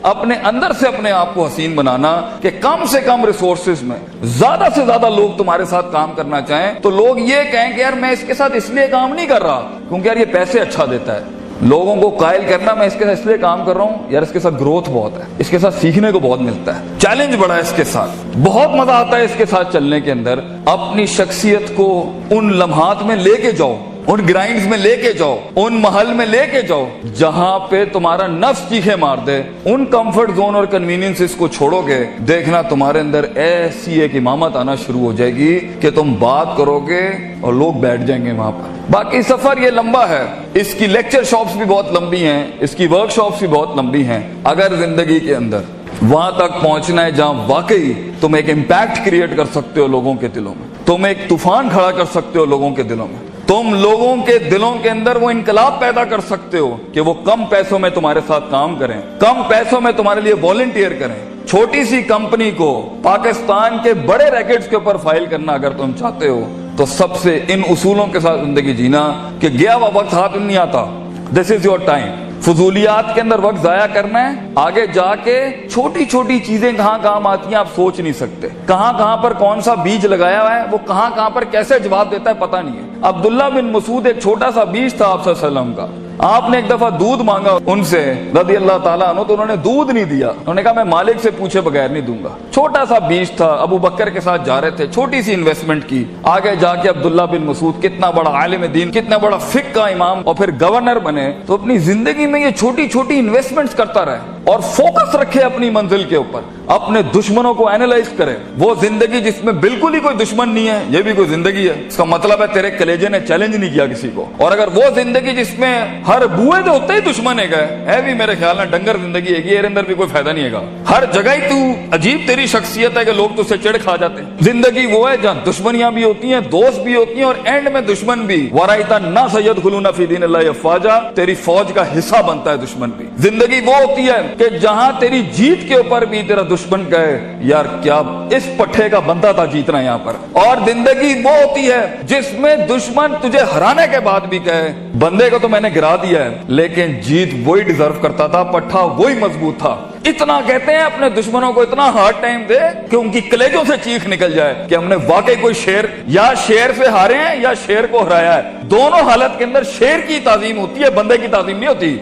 اپنے اندر سے اپنے آپ کو حسین بنانا کہ کم سے کم ریسورسز میں زیادہ سے زیادہ لوگ تمہارے ساتھ کام کرنا چاہیں تو لوگ یہ کہیں کہ یار میں اس کے ساتھ اس لیے کام نہیں کر رہا کیونکہ یار یہ پیسے اچھا دیتا ہے. لوگوں کو قائل کرنا میں اس کے ساتھ اس لیے کام کر رہا ہوں یار اس کے ساتھ گروتھ بہت ہے, اس کے ساتھ سیکھنے کو بہت ملتا ہے, چیلنج بڑا ہے اس کے ساتھ, بہت مزہ آتا ہے اس کے ساتھ چلنے کے اندر. اپنی شخصیت کو ان لمحات میں لے کے جاؤ, ان گرائنڈز میں لے کے جاؤ, ان محل میں لے کے جاؤ جہاں پہ تمہارا نفس چیخے مار دے. ان کمفرٹ زون اور کنوینئنس کو چھوڑو گے, دیکھنا تمہارے اندر ایسی ایک امامت آنا شروع ہو جائے گی کہ تم بات کرو گے اور لوگ بیٹھ جائیں گے وہاں پر. باقی سفر یہ لمبا ہے, اس کی لیکچر شاپس بھی بہت لمبی ہیں, اس کی ورک شاپس بھی بہت لمبی ہیں. اگر زندگی کے اندر وہاں تک پہنچنا ہے جہاں واقعی تم ایک امپیکٹ کریٹ کر سکتے ہو لوگوں کے دلوں میں, تم ایک طوفان کھڑا کر سکتے ہو لوگوں کے دلوں میں, تم لوگوں کے دلوں کے اندر وہ انقلاب پیدا کر سکتے ہو کہ وہ کم پیسوں میں تمہارے ساتھ کام کریں, کم پیسوں میں تمہارے لیے والنٹیئر کریں. چھوٹی سی کمپنی کو پاکستان کے بڑے ریکٹس کے اوپر فائل کرنا اگر تم چاہتے ہو تو سب سے ان اصولوں کے ساتھ زندگی جینا کہ گیا ہوا وقت ہاتھ نہیں آتا. دس از یور ٹائم. فضولیات کے اندر وقت ضائع کرنا ہے, آگے جا کے چھوٹی چھوٹی چیزیں کہاں کام آتی ہیں آپ سوچ نہیں سکتے. کہاں کہاں پر کون سا بیج لگایا ہوا ہے وہ کہاں کہاں پر کیسے جواب دیتا ہے پتہ نہیں ہے. عبداللہ بن مسعود ایک چھوٹا سا بیج تھا آپ صلی اللہ علیہ وسلم کا. آپ نے ایک دفعہ دودھ مانگا ان سے رضی اللہ تعالیٰ عنہ تو انہوں نے دودھ نہیں دیا. انہوں نے کہا میں مالک سے پوچھے بغیر نہیں دوں گا. چھوٹا سا بیج تھا, ابو بکر کے ساتھ جا رہے تھے, چھوٹی سی انویسٹمنٹ کی. آگے جا کے عبداللہ بن مسعود کتنا بڑا عالم دین, کتنا بڑا فقہ کا امام اور پھر گورنر بنے. تو اپنی زندگی میں یہ چھوٹی چھوٹی انویسٹمنٹس کرتا رہے اور فوکس رکھے اپنی منزل کے اوپر, اپنے دشمنوں کو اینالائز کرے. وہ زندگی جس میں بالکل ہی کوئی دشمن نہیں ہے یہ بھی کوئی زندگی ہے. اس کا مطلب ہے تیرے کلیجے نے چیلنج نہیں کیا کسی کو. اور اگر وہ زندگی جس میں ہر بوئے دے ہوتے ہی دشمن ہے بھی میرے خیال میں ڈنگر زندگی ہے, یہ اندر بھی کوئی فائدہ نہیں ہے. ہر جگہ ہی تو عجیب تیری شخصیت ہے کہ لوگ تجھ سے چڑ کھا جاتے ہیں. زندگی وہ ہے جہاں دشمنیاں بھی ہوتی ہیں, دوست بھی ہوتی ہیں اور اینڈ میں دشمن بھی. وَرَأَيْتَ النَّاسَ يَدْخُلُونَ فِي دِينِ اللَّهِ أَفْوَاجًا, تیری فوج کا حصہ بنتا ہے دشمن بھی. زندگی وہ ہوتی ہے کہ جہاں تیری جیت کے اوپر بھی تیرا دشمن کہے یار کیا اس پٹھے کا بندہ تھا جیتنا یہاں پر. اور زندگی وہ ہوتی ہے جس میں دشمن تجھے ہرانے کے بعد بھی کہے بندے کو تو میں نے گرا دیا ہے لیکن جیت وہی ڈیزرو کرتا تھا, پٹھا وہی مضبوط تھا. اتنا کہتے ہیں اپنے دشمنوں کو اتنا ہارڈ ٹائم دے کہ ان کی کلیجوں سے چیخ نکل جائے کہ ہم نے واقعی کوئی شیر یا شیر سے ہارے ہیں یا شیر کو ہرایا ہے. دونوں حالت کے اندر شیر کی تعظیم ہوتی ہے, بندے کی تعظیم نہیں ہوتی.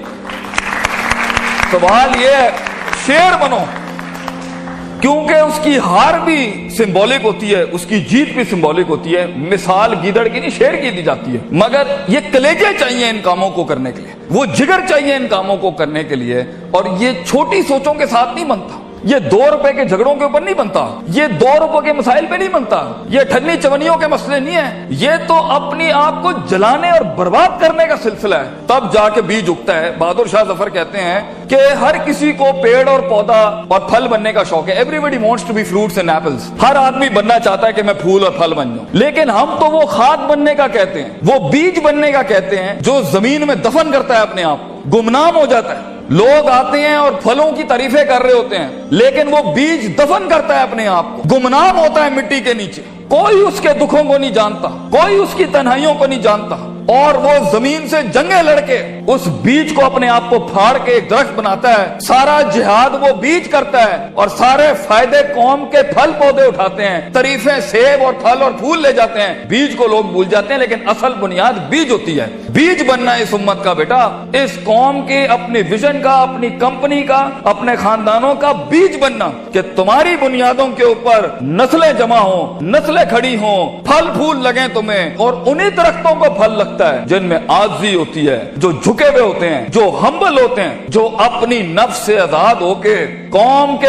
سوال یہ ہے شیر بنو کیونکہ اس کی ہار بھی سمبولک ہوتی ہے, اس کی جیت بھی سمبولک ہوتی ہے. مثال گیدڑ کی نہیں شیر کی دی جاتی ہے, مگر یہ کلیجے چاہیے ان کاموں کو کرنے کے لیے, وہ جگر چاہیے ان کاموں کو کرنے کے لیے. اور یہ چھوٹی سوچوں کے ساتھ نہیں بنتا, یہ 2 روپے کے جھگڑوں کے اوپر نہیں بنتا, یہ 2 روپے کے مسائل پہ نہیں بنتا, یہ ٹھنی چونیوں کے مسئلے نہیں ہیں. یہ تو اپنی آپ کو جلانے اور برباد کرنے کا سلسلہ ہے, تب جا کے بیج اگتا ہے. بہادر شاہ ظفر کہتے ہیں کہ ہر کسی کو پیڑ اور پودا اور پھل بننے کا شوق ہے. Everybody wants to be fruits and apples. ہر آدمی بننا چاہتا ہے کہ میں پھول اور پھل بن جاؤں, لیکن ہم تو وہ کھاد بننے کا کہتے ہیں, وہ بیج بننے کا کہتے ہیں جو زمین میں دفن کرتا ہے اپنے آپ کو, گمنام ہو جاتا ہے. لوگ آتے ہیں اور پھلوں کی تعریفیں کر رہے ہوتے ہیں لیکن وہ بیج دفن کرتا ہے اپنے آپ کو, گمنام ہوتا ہے مٹی کے نیچے. کوئی اس کے دکھوں کو نہیں جانتا, کوئی اس کی تنہائیوں کو نہیں جانتا, اور وہ زمین سے جنگیں لڑ کے اس بیج کو اپنے آپ کو پھاڑ کے ایک درخت بناتا ہے. سارا جہاد وہ بیج کرتا ہے اور سارے فائدے قوم کے پھل پودے اٹھاتے ہیں, تعریفیں سیب اور پھل اور پھول لے جاتے ہیں. بیج کو لوگ بھول جاتے ہیں لیکن اصل بنیاد بیج ہوتی ہے. بیج بننا اس امت کا بیٹا, اس قوم کے اپنی ویژن کا, اپنی کمپنی کا, اپنے خاندانوں کا بیج بننا کہ تمہاری بنیادوں کے اوپر نسلیں جمع ہوں, نسلیں کھڑی ہوں, پھل پھول لگیں تمہیں, اور انہی درختوں کو پھل لگتا ہے جن میں عاجزی ہوتی ہے, جو جھکے ہوئے ہوتے ہیں, جو ہمبل ہوتے ہیں, جو اپنی نفس سے آزاد ہو کے قوم کے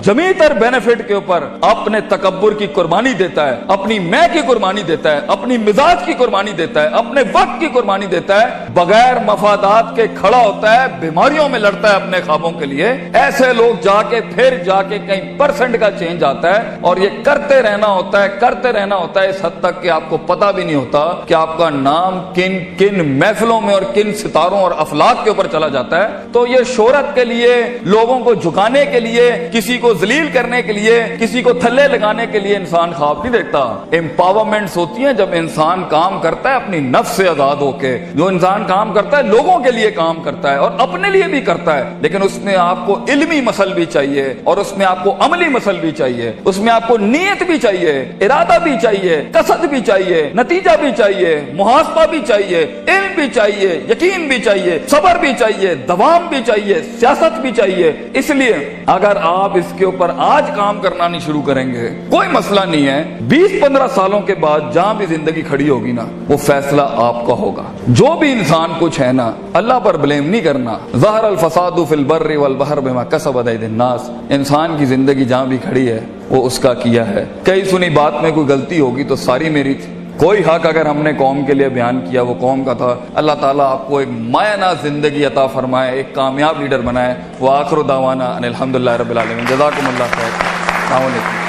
جمیع تر بینیفٹ کے اوپر اپنے تکبر کی قربانی دیتا ہے, اپنی میں کی قربانی دیتا ہے, اپنی مزاج کی قربانی دیتا ہے, اپنے وقت کی قربانی دیتا ہے, بغیر مفادات کے کھڑا ہوتا ہے, بیماریوں میں لڑتا ہے اپنے خوابوں کے لیے. ایسے لوگ جا کے پھر جا کے کئی پرسنٹ کا چینج آتا ہے, اور یہ کرتے رہنا ہوتا ہے, کرتے رہنا ہوتا ہے اس حد تک کہ آپ کو پتہ بھی نہیں ہوتا کہ آپ کا نام کن کن محفلوں میں اور کن ستاروں اور افلاک کے اوپر چلا جاتا ہے، تو یہ شہرت کے لیے، لوگوں کو جھکانے کے لیے، کسی کو ذلیل کرنے کے لیے، کسی کو تھلے لگانے کے لیے انسان خواب نہیں دیکھتا۔ امپاورمنٹس ہوتی ہیں جب انسان کام کرتا ہے اپنی نفس سے آزاد ہو کے، جو انسان کام کرتا ہے لوگوں کے لیے کام کرتا ہے اور اپنے لیے بھی کرتا ہے، لیکن اس میں آپ کو علمی مسل بھی چاہیے اور اس میں آپ کو عملی مسل بھی چاہیے، اس میں آپ کو نیت بھی چاہیے، ارادہ بھی چاہیے، قصد بھی چاہیے، نتیجہ بھی چاہیے، محاسبہ بھی چاہیے، علم بھی چاہیے، یقین بھی چاہیے، صبر بھی چاہیے، دوام بھی چاہیے، سیاست بھی چاہیے۔ اس لیے اگر آپ اس کے اوپر آج کام کرنا نہیں شروع کریں گے، کوئی مسئلہ نہیں ہے، 20-15 سالوں کے بعد جہاں بھی زندگی کھڑی ہوگی نا، وہ فیصلہ آپ کا ہوگا۔ جو بھی انسان کچھ ہے نا، اللہ پر بلیم نہیں کرنا۔ ظہر الفساد فی البر والبحر بما کسبت ایدی الناس، انسان کی زندگی جہاں بھی کھڑی ہے وہ اس کا کیا ہے۔ کئی سنی بات میں کوئی غلطی ہوگی تو ساری میری تھی، کوئی حق اگر ہم نے قوم کے لیے بیان کیا وہ قوم کا تھا۔ اللہ تعالیٰ آپ کو ایک مایہ ناز زندگی عطا فرمائے، ایک کامیاب لیڈر بنائے۔ وآخر دعوانا ان الحمدللہ رب العالمین۔ جزاکم اللہ خیر۔ السلام علیکم۔